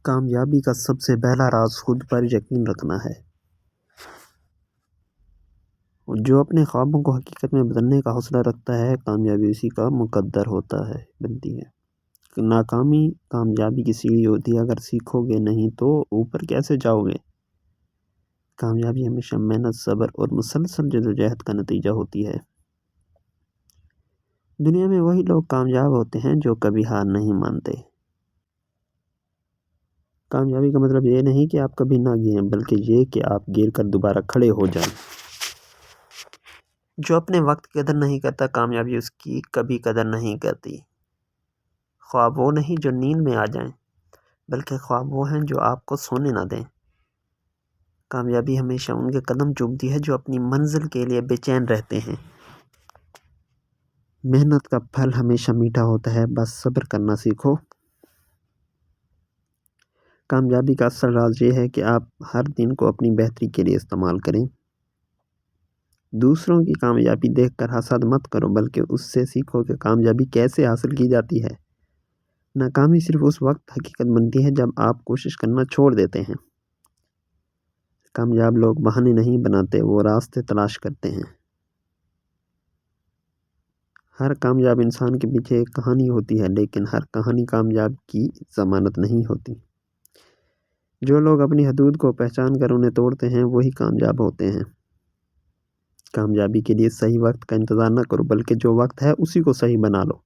کامیابی کا سب سے پہلا راز خود پر یقین رکھنا ہے۔ جو اپنے خوابوں کو حقیقت میں بدلنے کا حوصلہ رکھتا ہے، کامیابی اسی کا مقدر بنتی ہے۔ ناکامی کامیابی کی سیڑھی ہوتی ہے، اگر سیکھو گے نہیں تو اوپر کیسے جاؤ گے؟ کامیابی ہمیشہ محنت، صبر اور مسلسل جدوجہد کا نتیجہ ہوتی ہے۔ دنیا میں وہی لوگ کامیاب ہوتے ہیں جو کبھی ہار نہیں مانتے۔ کامیابی کا مطلب یہ نہیں کہ آپ کبھی نہ گریں، بلکہ یہ کہ آپ گر کر دوبارہ کھڑے ہو جائیں۔ جو اپنے وقت کی قدر نہیں کرتا، کامیابی اس کی کبھی قدر نہیں کرتی۔ خواب وہ نہیں جو نیند میں آ جائیں، بلکہ خواب وہ ہیں جو آپ کو سونے نہ دیں۔ کامیابی ہمیشہ ان کے قدم چومتی ہے جو اپنی منزل کے لیے بے چین رہتے ہیں۔ محنت کا پھل ہمیشہ میٹھا ہوتا ہے، بس صبر کرنا سیکھو۔ کامیابی کا اصل راز یہ ہے کہ آپ ہر دن کو اپنی بہتری کے لیے استعمال کریں۔ دوسروں کی کامیابی دیکھ کر حسد مت کرو، بلکہ اس سے سیکھو کہ کامیابی کیسے حاصل کی جاتی ہے۔ ناکامی صرف اس وقت حقیقت بنتی ہے جب آپ کوشش کرنا چھوڑ دیتے ہیں۔ کامیاب لوگ بہانے نہیں بناتے، وہ راستے تلاش کرتے ہیں۔ ہر کامیاب انسان کے پیچھے ایک کہانی ہوتی ہے، لیکن ہر کہانی کامیاب کی ضمانت نہیں ہوتی۔ جو لوگ اپنی حدود کو پہچان کر انہیں توڑتے ہیں، وہی کامیاب ہوتے ہیں۔ کامیابی کے لیے صحیح وقت کا انتظار نہ کرو، بلکہ جو وقت ہے اسی کو صحیح بنا لو۔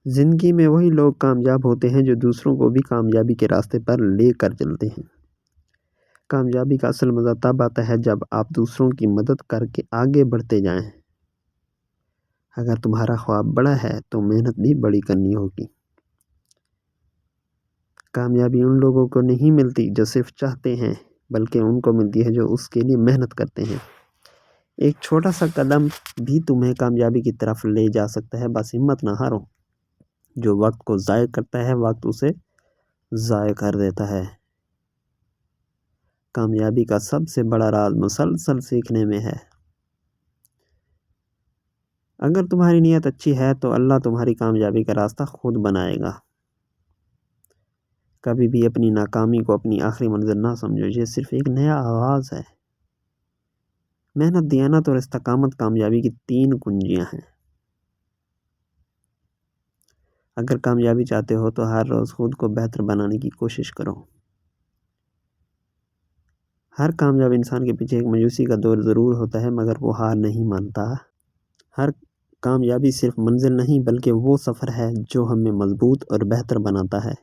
زندگی میں وہی لوگ کامیاب ہوتے ہیں جو دوسروں کو بھی کامیابی کے راستے پر لے کر چلتے ہیں۔ کامیابی کا اصل مزہ تب آتا ہے جب آپ دوسروں کی مدد کر کے آگے بڑھتے جائیں۔ اگر تمہارا خواب بڑا ہے تو محنت بھی بڑی کرنی ہوگی۔ کامیابی ان لوگوں کو نہیں ملتی جو صرف چاہتے ہیں، بلکہ ان کو ملتی ہے جو اس کے لیے محنت کرتے ہیں۔ ایک چھوٹا سا قدم بھی تمہیں کامیابی کی طرف لے جا سکتا ہے، بس ہمت نہ ہارو۔ جو وقت کو ضائع کرتا ہے، وقت اسے ضائع کر دیتا ہے۔ کامیابی کا سب سے بڑا راز مسلسل سیکھنے میں ہے۔ اگر تمہاری نیت اچھی ہے تو اللہ تمہاری کامیابی کا راستہ خود بنائے گا۔ کبھی بھی اپنی ناکامی کو اپنی آخری منزل نہ سمجھو، یہ صرف ایک نیا آغاز ہے۔ محنت، دیانت اور استقامت کامیابی کی 3 کنجیاں ہیں۔ اگر کامیابی چاہتے ہو تو ہر روز خود کو بہتر بنانے کی کوشش کرو۔ ہر کامیاب انسان کے پیچھے ایک مایوسی کا دور ضرور ہوتا ہے، مگر وہ ہار نہیں مانتا۔ ہر کامیابی صرف منزل نہیں، بلکہ وہ سفر ہے جو ہمیں مضبوط اور بہتر بناتا ہے۔